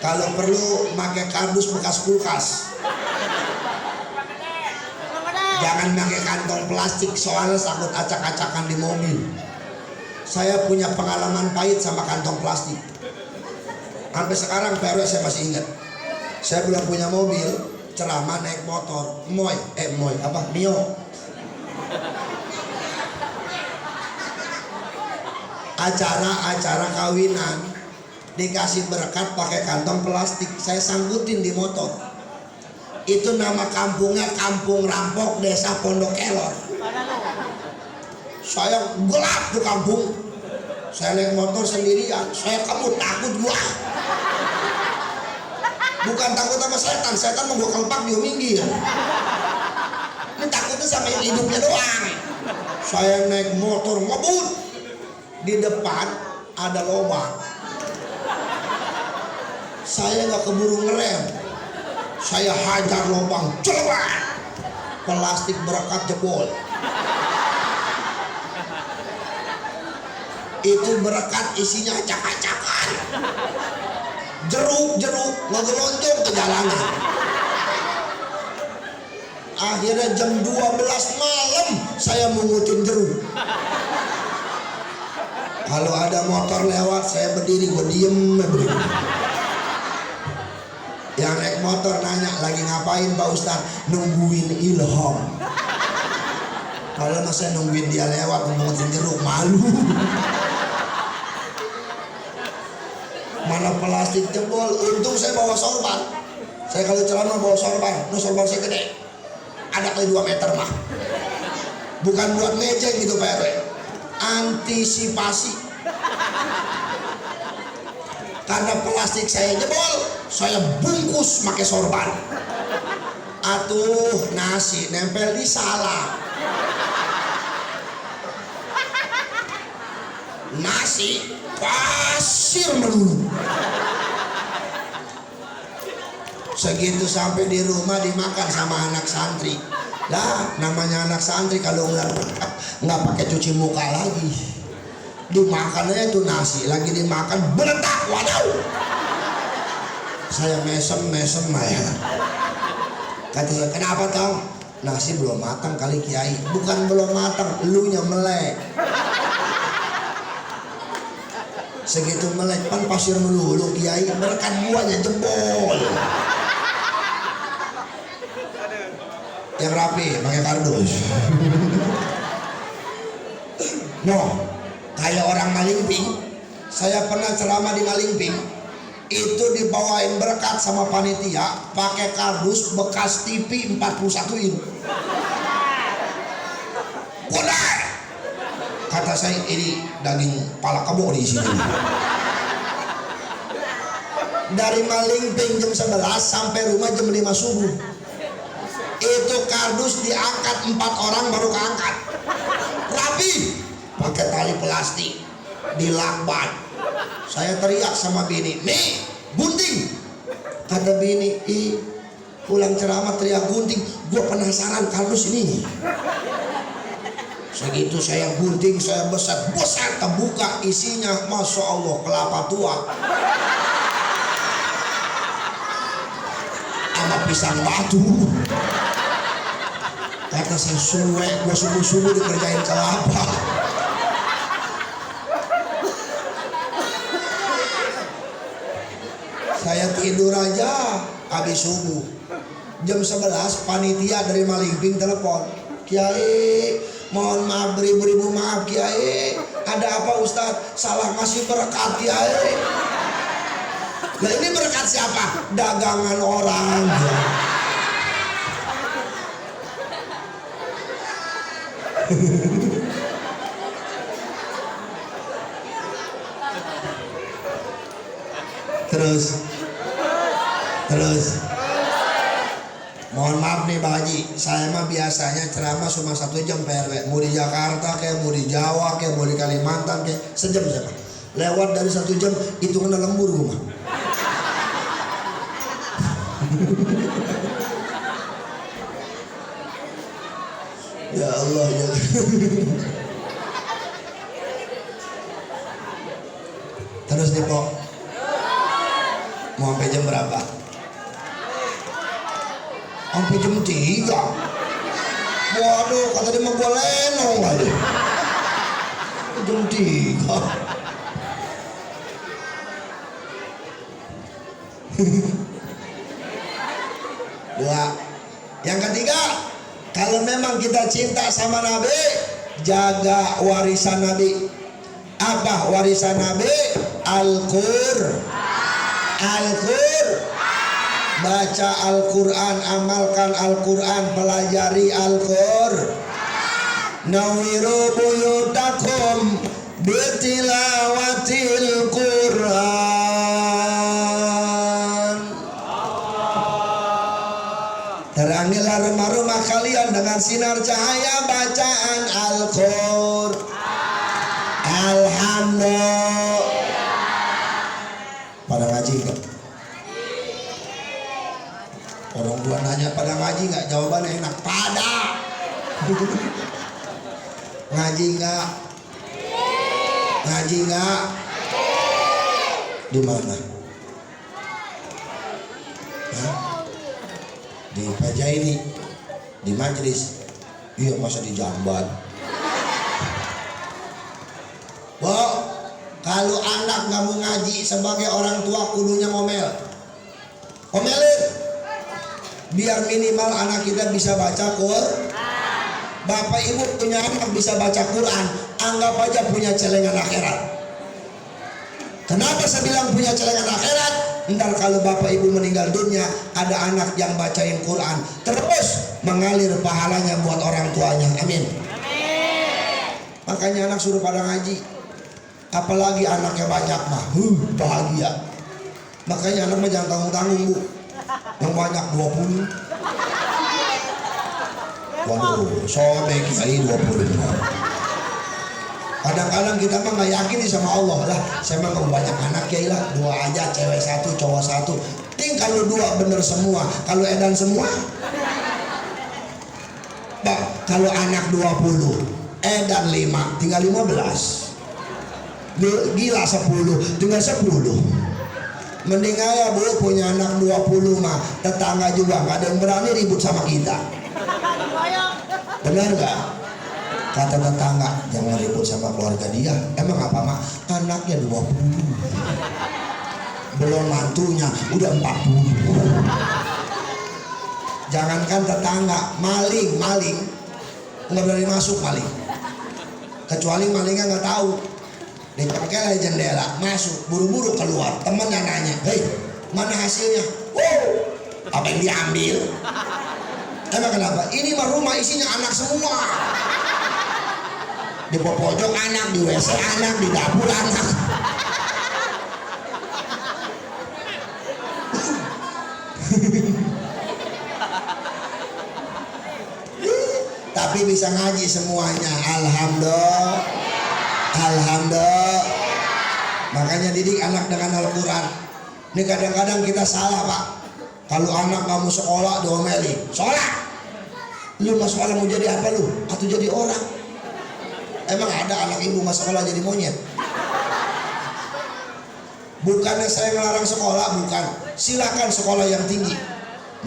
Kalau perlu pakai kardus bekas kulkas. Jangan pakai kantong plastik, soalnya takut acak-acakan di mobil. Saya punya pengalaman pahit sama kantong plastik. Sampai sekarang baru saya masih ingat. Saya belum punya mobil, ceramah naik motor, Mio. Acara kawinan dikasih berkat pakai kantong plastik, saya sanggutin di motor. Itu nama kampungnya Kampung Rampok, Desa Pondok Kelor. Saya gelap tuh kampung. Saya naik motor sendirian, saya takut gua. Bukan takut sama setan mau gua kelpak dia minggir. Ini takutnya sama hidupnya doang. Saya naik motor ngebut, di depan ada lubang. Saya nggak keburu ngerem, saya hajar lubang, cepat, plastik berkat jebol. Itu berkat isinya acak-acakan, jeruk ngegelonjong ke jalanan. Akhirnya jam 12 malam saya mengutin jeruk. Kalau ada motor lewat saya berdiri, gue diem. Yang naik motor nanya, lagi ngapain Pak Ustadz? Nungguin ilham. Kalau saya nungguin dia lewat mengutin jeruk, malu. Mana plastik jebol. Untung saya bawa sorban. Saya kalau ceramah bawa sorban. Sorban saya gede. ada kali 2 meter mah. Bukan buat mejeng gitu Pak RW. Antisipasi. Karena plastik saya jebol, saya bungkus pakai sorban. Atuh nasi nempel di salah. Nasi pasir melulu. Segitu sampai di rumah dimakan sama anak santri. Lah namanya anak santri kalau nggak pakai cuci muka lagi. Dimakannya itu nasi lagi dimakan beletak, waduh. Saya mesem ya. Kata saya, kenapa tau? Nasi belum matang kali Kiai. Bukan belum matang, elunya melek. Segitu melek pan pasir melulu Kiai, berkat buahnya jebol. Yang rapi pakai kardus. No, kayak orang Malingping. Saya pernah ceramah di Malingping. Itu dibawain berkat sama panitia pakai kardus bekas TV 41 in. Kodai. Kata saya ini daging pala kebo di sini. Dari Malingping jam 11 sampai rumah jam 5 subuh. Itu kardus diangkat 4 orang baru keangkat. Rapi. Pakai tali plastik dilakban. Saya teriak sama bini, nih gunting. Kata bini, pulang ceramah teriak gunting. Gue penasaran kardus ini. Segitu saya gunting, saya besar, terbuka isinya, masya Allah kelapa tua. Sama pisang batu. Kata saya suwe, gue subuh-subuh dikerjain kelapa. Saya tidur aja habis subuh. Jam 11 panitia dari Malingping telepon. Kiai, mohon maaf beribu-ribu maaf Kiai. Ada apa Ustadz? Salah ngasih berkat Kiai. Nah ini berkat siapa? Dagangan orang. Terus mohon maaf nih Pak Haji, saya mah biasanya ceramah cuma 1 jam PRW. Mau di Jakarta kayak, mau di Jawa kayak, mau di Kalimantan kayak, sejam saja. Lewat dari 1 jam itu kena lembur rumah. Ya Allah ya. Terus nih Pok, mau sampai jam berapa? Sampai jam 3. Waduh, kata dia mau gua lenong kali. Jam 3. Dua. Yang ketiga, kalau memang kita cinta sama Nabi, jaga warisan Nabi. Apa warisan Nabi? Al-Qur'an. Baca Al-Quran, amalkan Al-Quran, pelajari Al-Quran. Nawiru buyutakum bitilawatil Quran. Terangilah rumah-rumah kalian dengan sinar cahaya bacaan Al-Quran. Alhamdulillah. Pada ngaji enggak? Orang tua nanya pada ngaji nggak? Jawabannya enak, pada. Ngaji nggak? Ngaji nggak? Di mana? Hah? Di Pajaini, di majelis. Iya, masa di Jamban? Kalau anak nggak mau ngaji sebagai orang tua kudunya ngomel. Ngomelin. Biar minimal anak kita bisa baca Quran. Bapak ibu punya anak bisa baca Quran, anggap aja punya celengan akhirat. Kenapa saya bilang punya celengan akhirat? Ntar kalau bapak ibu meninggal dunia, ada anak yang bacain Quran, terus mengalir pahalanya buat orang tuanya. Amin. Makanya anak suruh pada ngaji. Apalagi anaknya banyak mah, bahagia. Makanya anak mah jangan tanggung-tanggung bu. Yang banyak 20. Waduh, sobek kiai 20. Kadang-kadang kita mah nggak yakin nih sama Allah lah. Saya mah nggak banyak anak ya lah, 2 aja, cewek 1, cowok 1. Ting kalau 2 bener semua, kalau edan semua. Pak, kalau anak 20, edan 5, tinggal 15. Gila 10, tinggal 10. Mending aja bu punya anak 20 mah, tetangga juga nggak ada yang berani ribut sama kita. Benar nggak? Kata tetangga, jangan ribut sama keluarga dia. Emang apa mak? Anaknya 20, belum mantunya udah 40. Jangankan tetangga, maling nggak berani masuk maling. Kecuali malingnya nggak tahu, dicongkel aja jendela, masuk, buru-buru keluar. Temennya nanya, hei mana hasilnya? Apa yang diambil? Emang kenapa? Ini mah rumah isinya anak semua. Di pojok anak, di WC anak, di dapur anak. Tapi bisa ngaji semuanya. Alhamdulillah. Alhamdulillah. Makanya didik anak dengan Al-Quran. Ini kadang-kadang kita salah pak. Kalau anak kamu sekolah diomelin, sholat. Lu mau sekolah mau jadi apa lu? Atau jadi orang? Emang ada anak ibu nggak sekolah jadi monyet? Bukannya saya ngelarang sekolah, bukan. Silakan sekolah yang tinggi.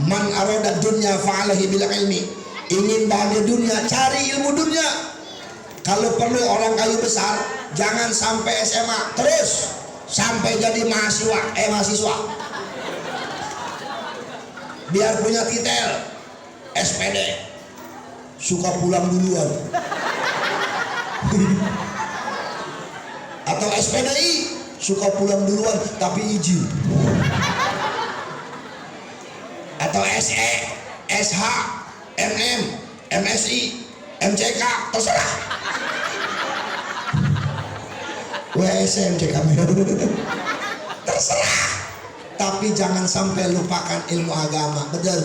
Man arada dunya fa'alahi bil ilmi. Ingin bahagia dunia, cari ilmu dunia. Kalau perlu orang kayu besar, jangan sampai SMA, terus sampai jadi mahasiswa. Biar punya titel SPD. Suka pulang duluan. Atau SPDI, suka pulang duluan tapi izin. Atau SE, SH, MM, MSI, MCK, terserah. WSM MCK terserah. Tapi jangan sampai lupakan ilmu agama. Betul.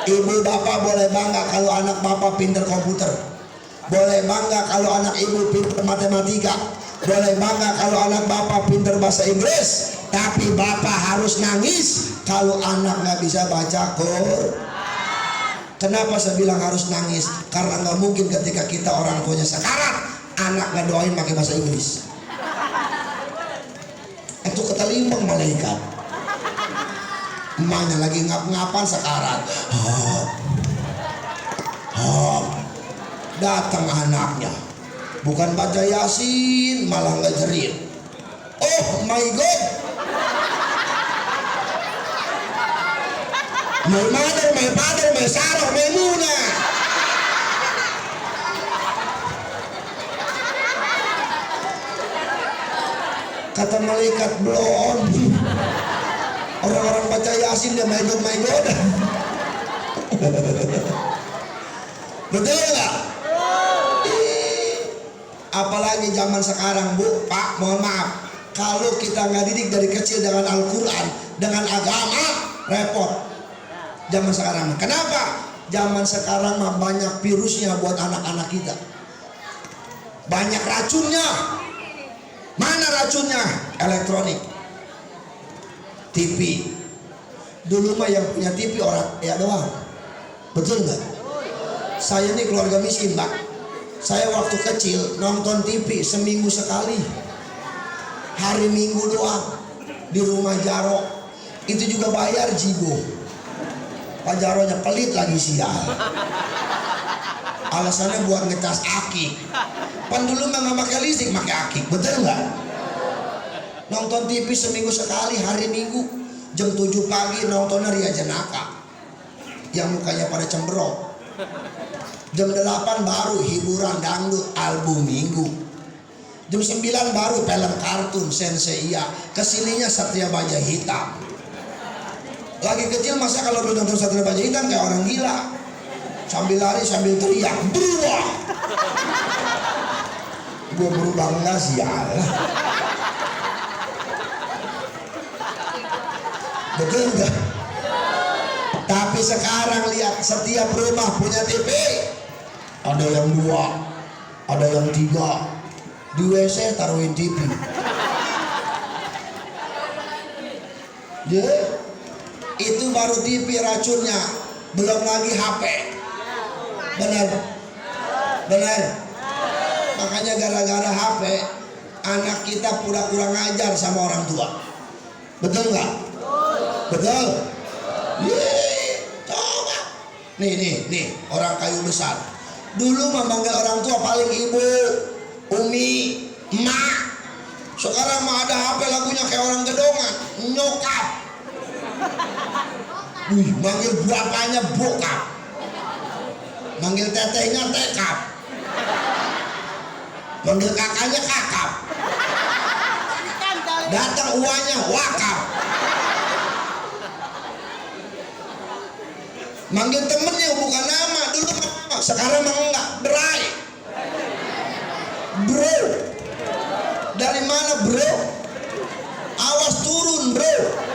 Ibu bapak boleh bangga kalau anak bapak pinter komputer. Boleh bangga kalau anak ibu pinter matematika. Boleh bangga kalau anak bapak pinter bahasa Inggris. Tapi bapak harus nangis kalau anak nggak bisa baca Quran. Kenapa saya bilang harus nangis? Karena nggak mungkin ketika kita orang tuanya sekarat, anak nggak doain pakai bahasa Inggris. Itu ketelimbang malaikat. Emaknya lagi ngap-ngapan sekarat. Datang anaknya, bukan baca Yasin malah nggak jerit. Oh my God, my mother, my father, my Sarah, my Muna. Kata malaikat belum. Orang-orang baca Yasin dia my God, my God. Betul nggak? Apalagi zaman sekarang bu, pak, mohon maaf, kalau kita nggak didik dari kecil dengan Al-Quran, dengan agama, repot. Zaman sekarang, kenapa? Zaman sekarang mah banyak virusnya buat anak-anak kita, banyak racunnya. Mana racunnya? Elektronik, TV. Dulu mah yang punya TV orang ya doang, betul nggak? Saya ini keluarga miskin pak. Saya waktu kecil nonton TV seminggu sekali, hari Minggu doang di rumah Jaro. Itu juga bayar jigo. Pak Jaronya pelit lagi sial. Alasannya buat ngecas akik. Pan dulu mah nggak pakai listrik, pakai akik, betul nggak? Nonton TV seminggu sekali, hari Minggu jam 7 pagi nontonnya Ria Jenaka yang mukanya pada cemberot. Jam 8 baru hiburan dangdut album minggu. Jam 9 baru film kartun Senseiya, kesininya Satria Baja Hitam. Lagi kecil masa kalau belum nonton Satria Baja Hitam kayak orang gila, sambil lari sambil teriak berubah. Gue berubah enggak sial. Betul enggak? Tapi sekarang lihat, setiap rumah punya TV. Ada yang 2, ada yang 3. Di WC taruhin TV. Itu baru TV racunnya, belum lagi HP. Benar? Benar? Makanya gara-gara HP anak kita pura-pura ngajar sama orang tua. Betul nggak? Betul? Coba. Nih orang kayu besar. Dulu memanggil orang tua paling ibu, umi, emak. Sekarang mah ada HP lagunya kayak orang gedongan, nyokap. Manggil bapaknya bokap, manggil tetehnya tekap, manggil kakaknya kakap, datang uangnya wakap, manggil temennya bukan nama. Dulu sekarang mah enggak, berai. Bro, dari mana bro? Awas turun bro.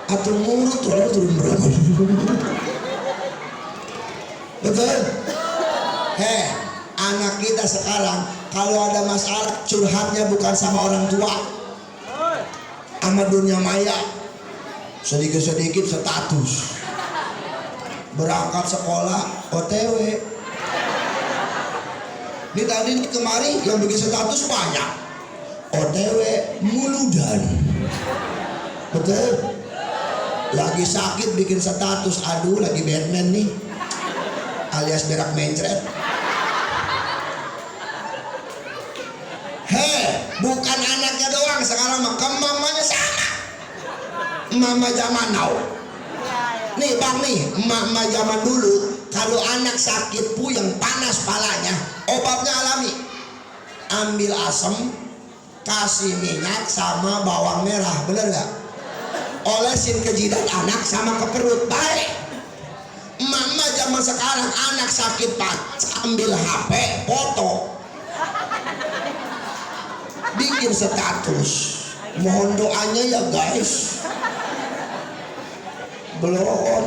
Atau murut turun bro. Betul? Anak kita sekarang kalau ada masalah curhatnya bukan sama orang tua, sama dunia maya. Sedikit-sedikit status. Berangkat sekolah OTW. Ini tadi kemari yang bikin status banyak. OTW muludan. Betul? Lagi sakit bikin status, aduh lagi Batman nih, alias berak mencret. Bukan anaknya doang sekarang mah, mamanya sama. Mama zaman now. Nih bang nih, mama zaman dulu kalau anak sakit puyeng panas palanya, obatnya alami. Ambil asam, kasih minyak sama bawang merah, bener nggak? Olesin ke jidat anak sama ke perut, baik. Mama zaman sekarang anak sakit panas, ambil HP, foto, bikin status, mohon doanya ya guys. Belum.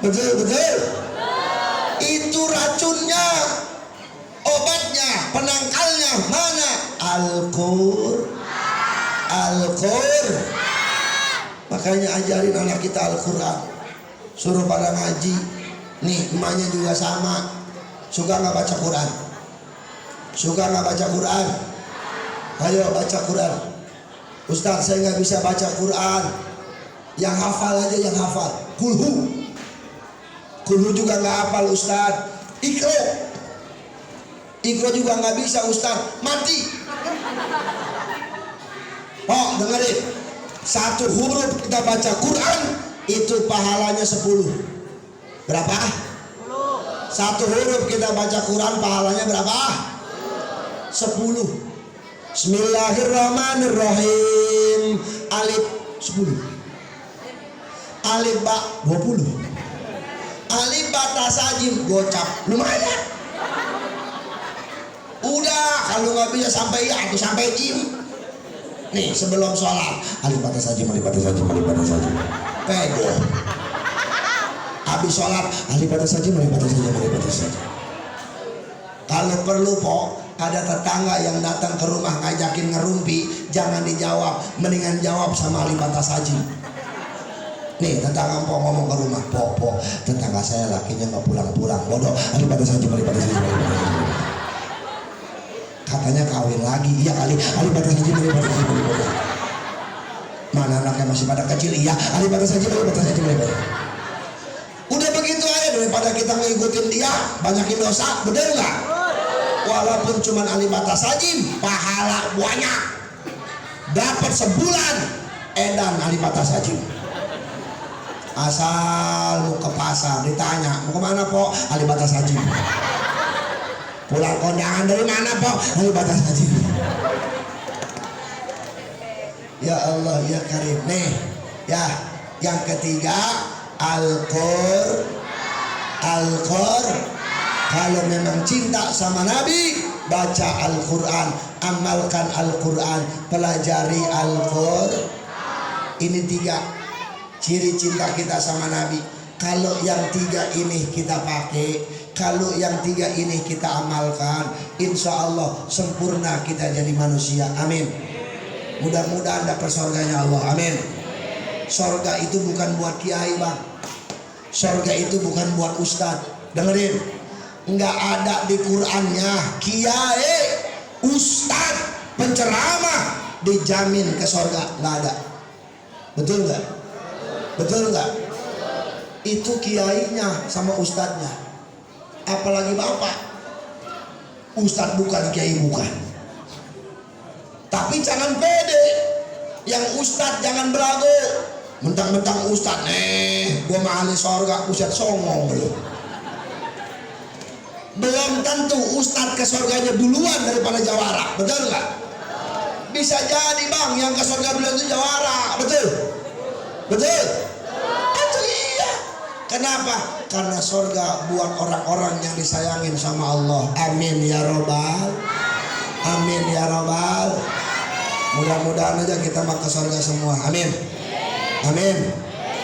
Betul. Itu racunnya, obatnya, penangkalnya mana? Al-Qur. Makanya ajarin anak kita Al-Quran, suruh pada ngaji. Nih emaknya juga sama, suka nggak baca Quran? Suka nggak baca Quran? Ayo baca Quran. Ustaz saya nggak bisa baca Quran. Yang hafal aja, yang hafal. Kulhu juga nggak hafal Ustaz. Ikro juga nggak bisa Ustaz. Mati. Oh dengerin, satu huruf kita baca Quran itu pahalanya 10. Berapa? 10. Satu huruf kita baca Quran pahalanya berapa? 10. Bismillahirrahmanirrahim. Alif 10. Alif ba 20. Alif ba tasajim gocap lumayan. Udah kalau nggak bisa sampai ya atau sampai jim. Nih sebelum sholat alif ba tasajim. Pede. Habis sholat alif ba tasajim. Kalau perlu ada tetangga yang datang ke rumah ngajakin ngerumpi, jangan dijawab, mendingan jawab sama alif ba tasajim. Nih tetangga mpok ngomong ke rumah, po, tetangga saya lakinya nggak pulang-pulang, bodoh, alif ba tasajim. Katanya kawin lagi, iya kali, alif ba tasajim. Mana anaknya masih pada kecil, iya, alif ba tasajim. Udah begitu aja daripada kita ngikutin dia, banyakin dosa, bener nggak? Walaupun cuman alif ba tasajim, pahala banyak. Dapat sebulan edan alif ba tasajim. Asal mau ke pasar ditanya mau kemana po? Ahli batas haji. Pulang kondangan dari mana po? Ahli batas haji. Ya Allah ya Karim. Nih ya yang ketiga Al-Qur'an. Kalau memang cinta sama Nabi, baca Al-Quran, amalkan Al-Quran, pelajari Al-Quran. Ini 3 ciri cinta kita sama Nabi. Kalau yang 3 ini kita pakai, kalau yang 3 ini kita amalkan, insya Allah sempurna kita jadi manusia. Amin. Mudah-mudahan dapat surganya Allah. Amin. Surga itu bukan buat kiai bang. Surga itu bukan buat ustadz. Dengerin, nggak ada di Qurannya kiai, ustadz, penceramah dijamin ke surga, nggak ada. Betul nggak? Betul nggak? Itu kiainya sama ustadznya. Apalagi bapak, ustadz bukan, kiai bukan. Tapi jangan pede, yang ustadz jangan belagu. Mentang-mentang ustadz, gua mah ahli sorga, ustadz songong lu. Belum tentu ustadz ke sorganya duluan daripada jawara, betul nggak? Bisa jadi bang, yang ke sorga duluan itu jawara, betul? Betul? Betul iya. Kenapa? Karena sorga buat orang-orang yang disayangin sama Allah. Amin ya robbal. Amin ya robbal. Mudah-mudahan aja kita mau ke sorga semua. Amin. Amin.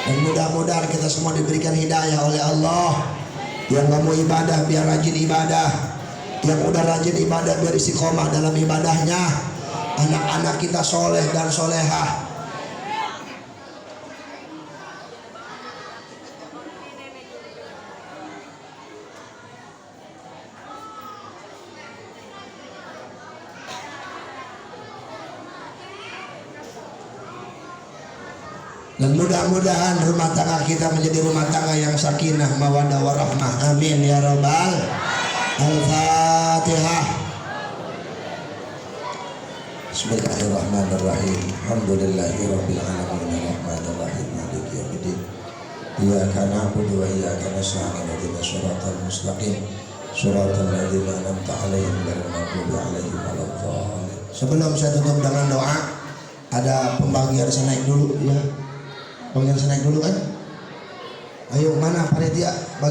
Dan mudah-mudahan kita semua diberikan hidayah oleh Allah. Yang gak mau ibadah biar rajin ibadah. Yang udah rajin ibadah biar istiqomah dalam ibadahnya. Anak-anak kita soleh dan solehah. Dan mudah-mudahan rumah tangga kita menjadi rumah tangga yang sakinah, mawaddah warahmah. Amin ya rabbal. Al-Fatihah. Bismillahirrahmanirrahim. Alhamdulillahirabbil alamin arrahmanir rahim maliki yaumiddin. Iyyaka na'budu wa iyyaka nasta'in ihdinas siratal mustaqim. Shiratal ladzina an'amta 'alaihim ghairil maghdubi 'alaihim waladdallin. Sebelum saya tutup dengan doa, ada pembagian saya naik dulu ya. Pembagian saya naik dulu kan? Ayo mana panitia?